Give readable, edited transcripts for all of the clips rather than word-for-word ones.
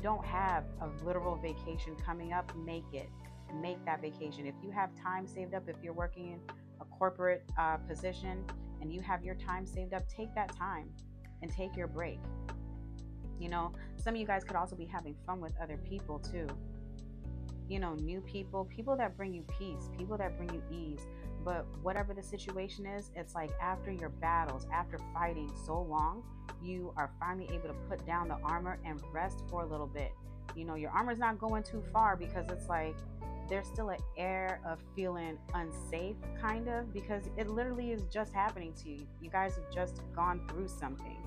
don't have a literal vacation coming up, make that vacation. If you have time saved up, if you're working in a corporate position and you have your time saved up, take that time and take your break. Some of you guys could also be having fun with other people too. New people, people that bring you peace, people that bring you ease. But whatever the situation is, it's like after your battles, after fighting so long, you are finally able to put down the armor and rest for a little bit. Your armor's not going too far because it's like there's still an air of feeling unsafe, kind of, because it literally is just happening to you. You guys have just gone through something.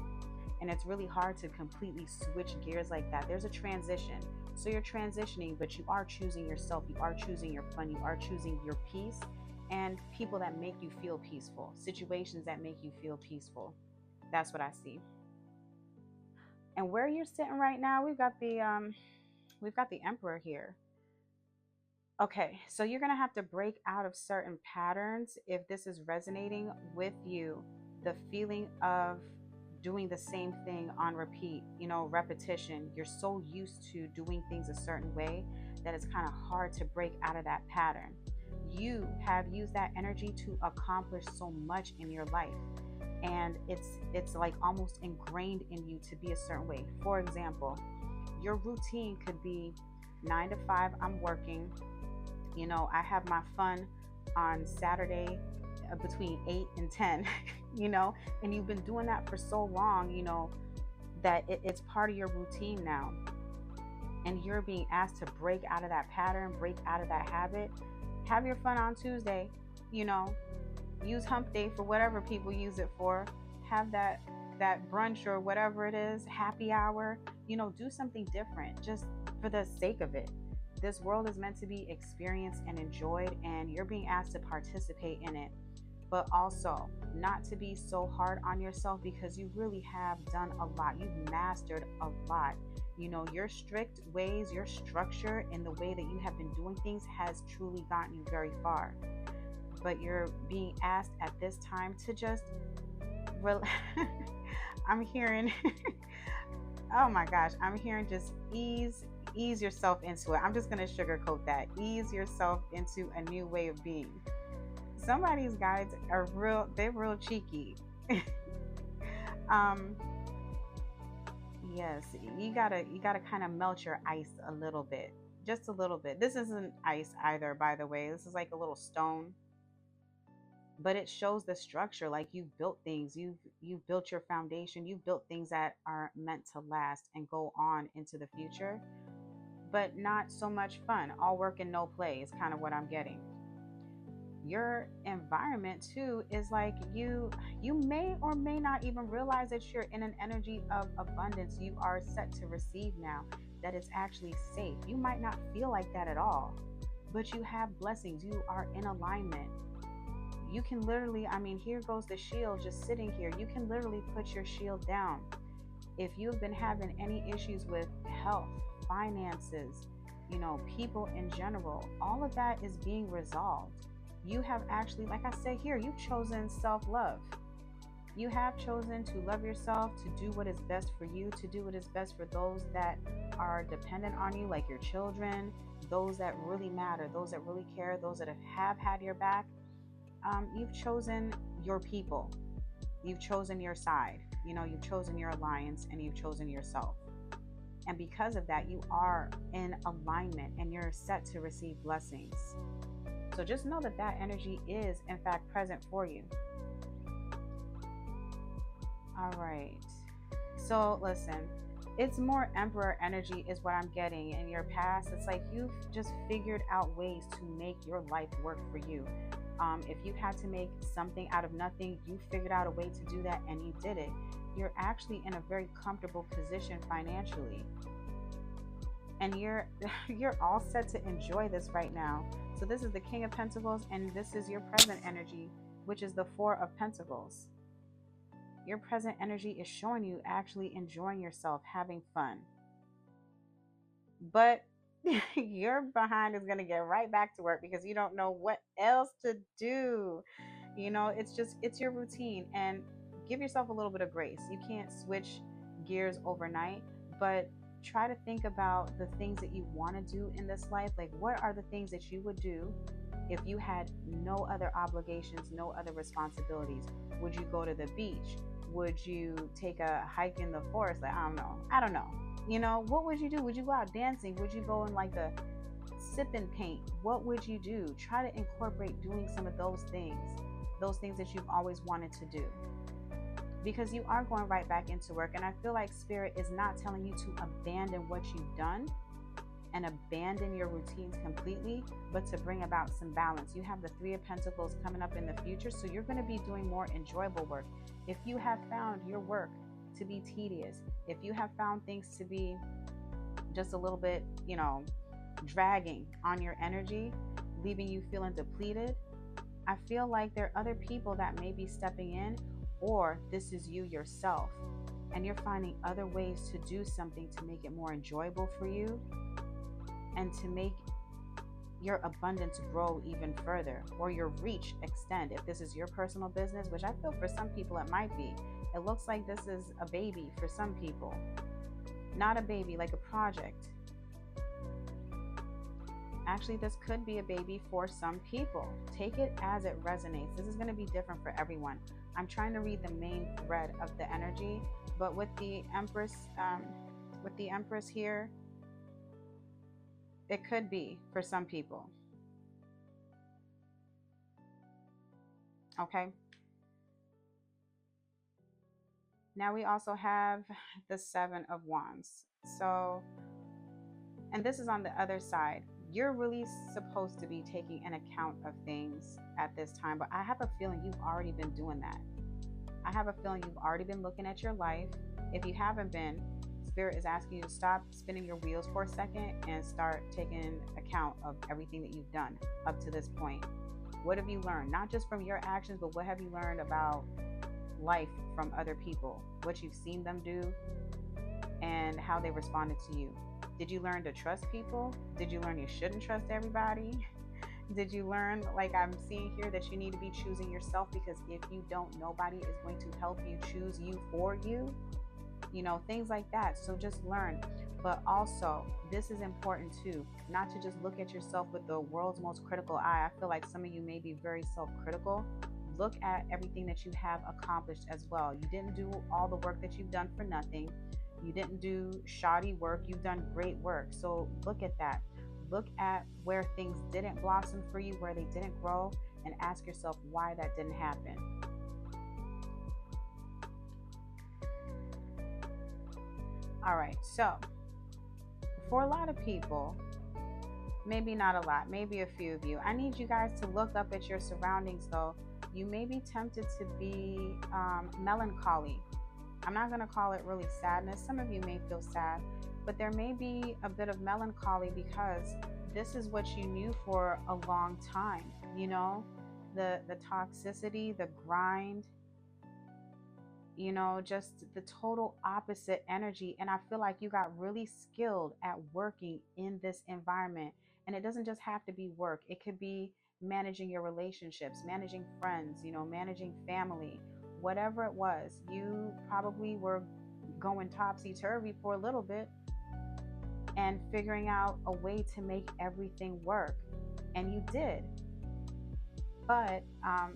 And it's really hard to completely switch gears like that. There's a transition. So you're transitioning, but you are choosing yourself. You are choosing your fun. You are choosing your peace and people that make you feel peaceful, situations that make you feel peaceful. That's what I see. And where you're sitting right now, we've got the emperor here. Okay, so you're going to have to break out of certain patterns if this is resonating with you. The feeling of doing the same thing on repeat, repetition. You're so used to doing things a certain way that it's kind of hard to break out of that pattern. You have used that energy to accomplish so much in your life, and it's like almost ingrained in you to be a certain way. For example, your routine could be 9 to 5, I'm working. I have my fun on Saturday between 8 and 10, and you've been doing that for so long, that it's part of your routine now. And you're being asked to break out of that pattern, break out of that habit. Have your fun on Tuesday, you know, use hump day for whatever people use it for. Have that brunch or whatever it is, happy hour, do something different just for the sake of it. This world is meant to be experienced and enjoyed, and you're being asked to participate in it. But also, not to be so hard on yourself because you really have done a lot. You've mastered a lot. Your strict ways, your structure, and the way that you have been doing things has truly gotten you very far. But you're being asked at this time to just rel- I'm hearing oh my gosh, I'm hearing just ease yourself into it. I'm just going to sugarcoat that. Ease yourself into a new way of being. Somebody's guides are they're real cheeky. um yes, you gotta kind of melt your ice a little bit, just a little bit. This isn't ice either, by the way. This is like a little stone, but it shows the structure. Like you've built things, you've built your foundation, you've built things that are meant to last and go on into the future, but not so much fun. All work and no play is kind of what I'm getting. Your environment too is like you may or may not even realize that you're in an energy of abundance. You are set to receive now, that it's actually safe. You might not feel like that at all, but you have blessings. You are in alignment. You can literally, I mean, here goes the shield just sitting here. You can literally put your shield down. If you've been having any issues with health, finances, people in general, all of that is being resolved. You have actually, like I said here, you've chosen self love. You have chosen to love yourself, to do what is best for you, to do what is best for those that are dependent on you, like your children, those that really matter, those that really care, those that have had your back. You've chosen your people, you've chosen your side, you've chosen your alliance, and you've chosen yourself. And because of that, you are in alignment and you're set to receive blessings. So just know that that energy is, in fact, present for you. All right. So listen, it's more emperor energy, is what I'm getting in your past. It's like you've just figured out ways to make your life work for you. If you had to make something out of nothing, you figured out a way to do that and you did it. You're actually in a very comfortable position financially, and you're all set to enjoy this right now. So this is the King of Pentacles, and this is your present energy, which is the Four of Pentacles. Your present energy is showing you actually enjoying yourself, having fun. But your behind is going to get right back to work because you don't know what else to do. It's your routine, and give yourself a little bit of grace. You can't switch gears overnight, but try to think about the things that you want to do in this life. Like, what are the things that you would do if you had no other obligations, no other responsibilities? Would you go to the beach? Would you take a hike in the forest? Like, I don't know. I don't know. You know, what would you do? Would you go out dancing? Would you go in like the sip and paint? What would you do? Try to incorporate doing some of those things that you've always wanted to do. Because you are going right back into work. And I feel like Spirit is not telling you to abandon what you've done and abandon your routines completely, but to bring about some balance. You have the Three of Pentacles coming up in the future, so you're going to be doing more enjoyable work. If you have found your work to be tedious, if you have found things to be just a little bit, dragging on your energy, leaving you feeling depleted, I feel like there are other people that may be stepping in, or this is you yourself, and you're finding other ways to do something to make it more enjoyable for you and to make your abundance grow even further, or your reach extend. If this is your personal business, which I feel for some people it might be, it looks like this is a baby for some people. Not a baby, like a project. Actually, this could be a baby for some people. Take it as it resonates. This is going to be different for everyone. I'm trying to read the main thread of the energy, but with the Empress here, it could be for some people. Okay. Now we also have the Seven of Wands. So, and this is on the other side. You're really supposed to be taking an account of things at this time, but I have a feeling you've already been doing that. I have a feeling you've already been looking at your life. If you haven't been, Spirit is asking you to stop spinning your wheels for a second and start taking account of everything that you've done up to this point. What have you learned? Not just from your actions, but what have you learned about life from other people? What you've seen them do and how they responded to you. Did you learn to trust people? Did you learn you shouldn't trust everybody? Did you learn, like I'm seeing here, that you need to be choosing yourself? Because if you don't, nobody is going to help you choose you for you. Things like that. So just learn. But also, this is important too, not to just look at yourself with the world's most critical eye. I feel like some of you may be very self-critical. Look at everything that you have accomplished as well. You didn't do all the work that you've done for nothing. You didn't do shoddy work. You've done great work. So look at that. Look at where things didn't blossom for you, where they didn't grow, and ask yourself why that didn't happen. All right, so for a lot of people, maybe not a lot, maybe a few of you, I need you guys to look up at your surroundings though. You may be tempted to be melancholy. I'm not going to call it really sadness. Some of you may feel sad, but there may be a bit of melancholy because this is what you knew for a long time. The toxicity, the grind, just the total opposite energy. And I feel like you got really skilled at working in this environment. And it doesn't just have to be work. It could be managing your relationships, managing friends, managing family, whatever it was. You probably were going topsy-turvy for a little bit and figuring out a way to make everything work. And you did. But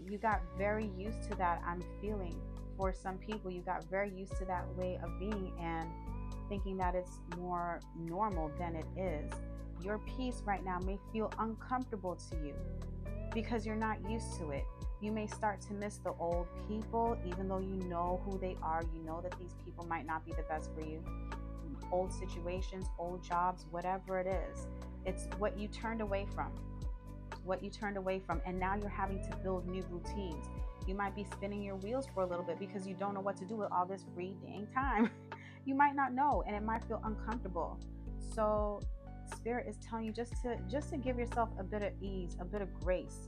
you got very used to that, I'm feeling. For some people, you got very used to that way of being and thinking that it's more normal than it is. Your peace right now may feel uncomfortable to you because you're not used to it. You may start to miss the old people, even though you know who they are. You know that these people might not be the best for you. Old situations, old jobs, whatever it is. It's what you turned away from. And now you're having to build new routines. You might be spinning your wheels for a little bit because you don't know what to do with all this free dang time. You might not know, and it might feel uncomfortable. So Spirit is telling you just to give yourself a bit of ease, a bit of grace,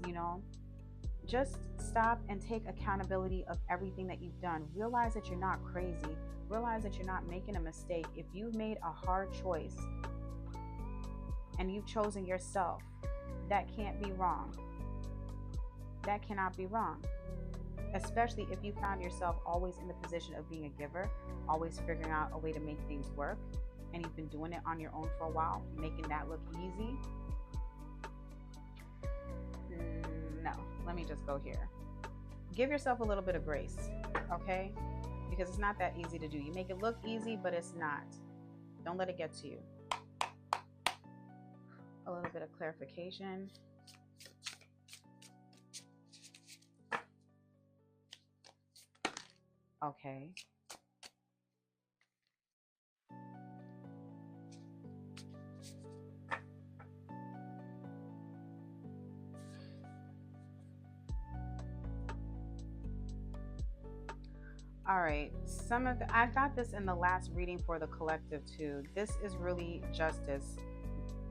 Just stop and take accountability of everything that you've done. Realize that you're not crazy. Realize that you're not making a mistake. If you've made a hard choice and you've chosen yourself, that can't be wrong. That cannot be wrong. Especially if you found yourself always in the position of being a giver, always figuring out a way to make things work. and you've been doing it on your own for a while, making that look easy. No, let me just go here. Give yourself a little bit of grace, okay? Because it's not that easy to do. You make it look easy, but it's not. Don't let it get to you. A little bit of clarification. Okay. All right, I got this in the last reading for the collective too. This is really justice.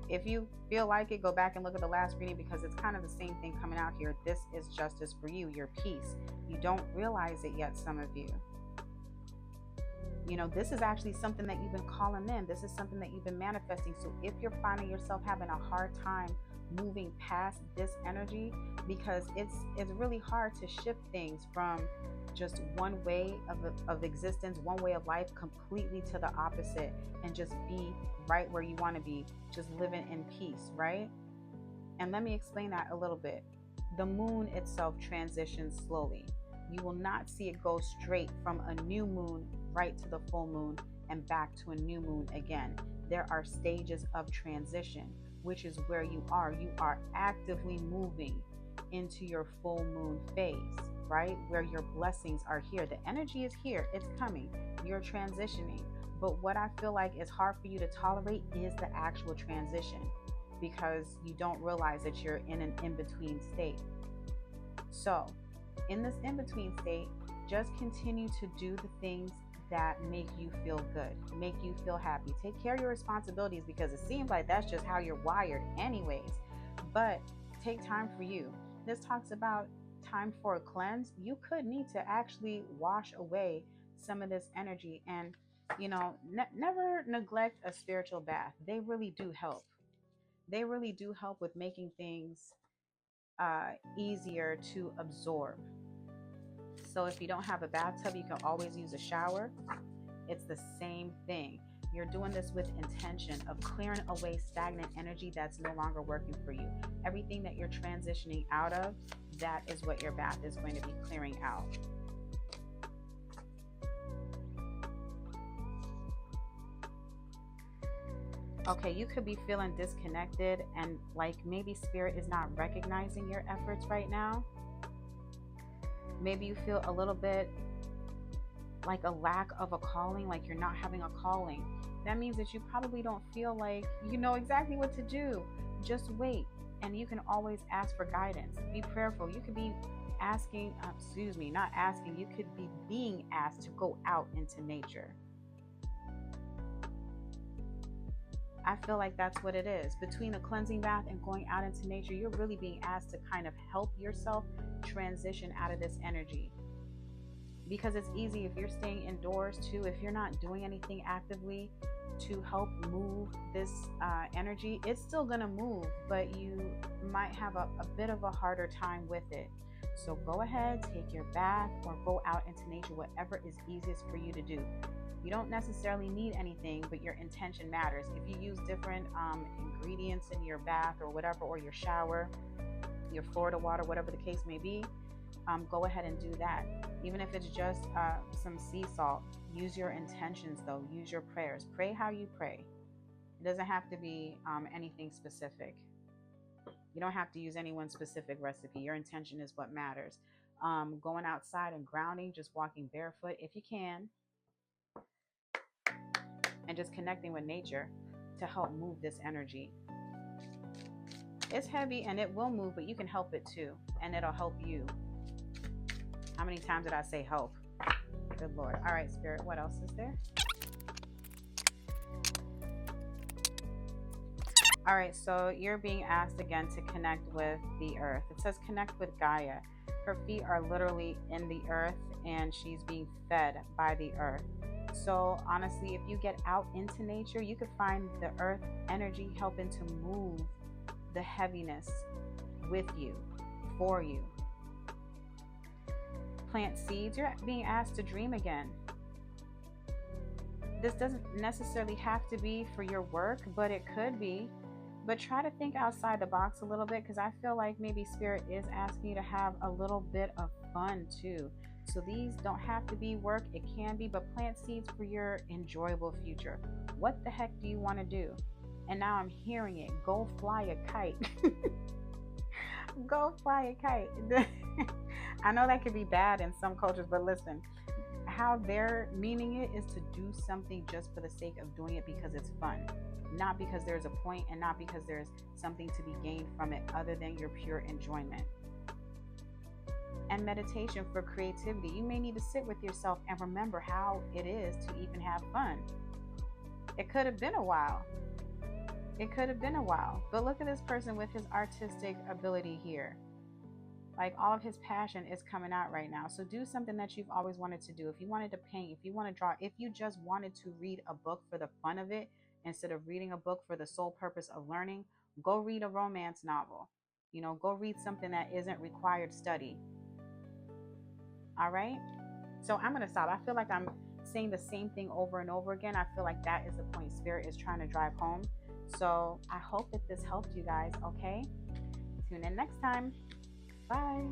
If you feel like it, go back and look at the last reading because it's kind of the same thing coming out here. This is justice for you, your peace. You don't realize it yet, some of you. You know, this is actually something that you've been calling in. This is something that you've been manifesting. So if you're finding yourself having a hard time moving past this energy, because it's really hard to shift things from just one way of existence, one way of life, completely to the opposite, and just be right where you want to be, just living in peace, right? And let me explain that a little bit. The moon itself transitions slowly. You will not see it go straight from a new moon right to the full moon and back to a new moon again. There are stages of transition, which is where you are. You are actively moving into your full moon phase, right? Where your blessings are here. The energy is here. It's coming. You're transitioning. But what I feel like is hard for you to tolerate is the actual transition, because you don't realize that you're in an in-between state. So in this in-between state, just continue to do the things that make you feel good, make you feel happy. Take care of your responsibilities, because it seems like that's just how you're wired anyways. But take time for you. This talks about time for a cleanse. You could need to actually wash away some of this energy. And, you know, never neglect a spiritual bath. They really do help. They really do help with making things easier to absorb. So if you don't have a bathtub, you can always use a shower. It's the same thing. You're doing this with intention of clearing away stagnant energy that's no longer working for you. Everything that you're transitioning out of, that is what your bath is going to be clearing out. Okay, you could be feeling disconnected and like maybe spirit is not recognizing your efforts right now. Maybe you feel a little bit like a lack of a calling, like you're not having a calling. That means that you probably don't feel like you know exactly what to do. Just wait, and you can always ask for guidance. Be prayerful. You could be asking, not asking, you could be being asked to go out into nature. I feel like that's what it is. Between a cleansing bath and going out into nature, you're really being asked to kind of help yourself transition out of this energy. Because it's easy if you're staying indoors too, if you're not doing anything actively to help move this energy, it's still going to move, but you might have a bit of a harder time with it. So go ahead, take your bath or go out into nature, whatever is easiest for you to do. You don't necessarily need anything, but your intention matters. If you use different ingredients in your bath or whatever, or your shower, your Florida water, whatever the case may be, go ahead and do that. Even if it's just some sea salt, use your intentions though. Use your prayers. Pray how you pray. It doesn't have to be anything specific. You don't have to use any one specific recipe. Your intention is what matters. Going outside and grounding, just walking barefoot if you can, and just connecting with nature to help move this energy. It's heavy and it will move, but you can help it too, and it'll help you. How many times did I say help? Good Lord. All right, Spirit, what else is there? All right, so you're being asked again to connect with the earth. It says connect with Gaia. Her feet are literally in the earth and she's being fed by the earth. So honestly, if you get out into nature, you could find the earth energy helping to move the heaviness with you, for you. Plant seeds. You're being asked to dream again. This doesn't necessarily have to be for your work, but it could be. But try to think outside the box a little bit, because I feel like maybe spirit is asking you to have a little bit of fun too. So these don't have to be work, it can be, but plant seeds for your enjoyable future. What the heck do you want to do? And now I'm hearing it. Go fly a kite. Go fly a kite. I know that could be bad in some cultures, but listen, how they're meaning it is to do something just for the sake of doing it because it's fun, not because there's a point and not because there's something to be gained from it other than your pure enjoyment. And meditation for creativity. You may need to sit with yourself and remember how it is to even have fun. It could have been a while. It could have been a while. But look at this person with his artistic ability here. Like all of his passion is coming out right now. So do something that you've always wanted to do. If you wanted to paint, if you want to draw, if you just wanted to read a book for the fun of it, instead of reading a book for the sole purpose of learning, go read a romance novel. Go read something that isn't required study. All right. So I'm going to stop. I feel like I'm saying the same thing over and over again. I feel like that is the point Spirit is trying to drive home. So I hope that this helped you guys. Okay. Tune in next time. Bye.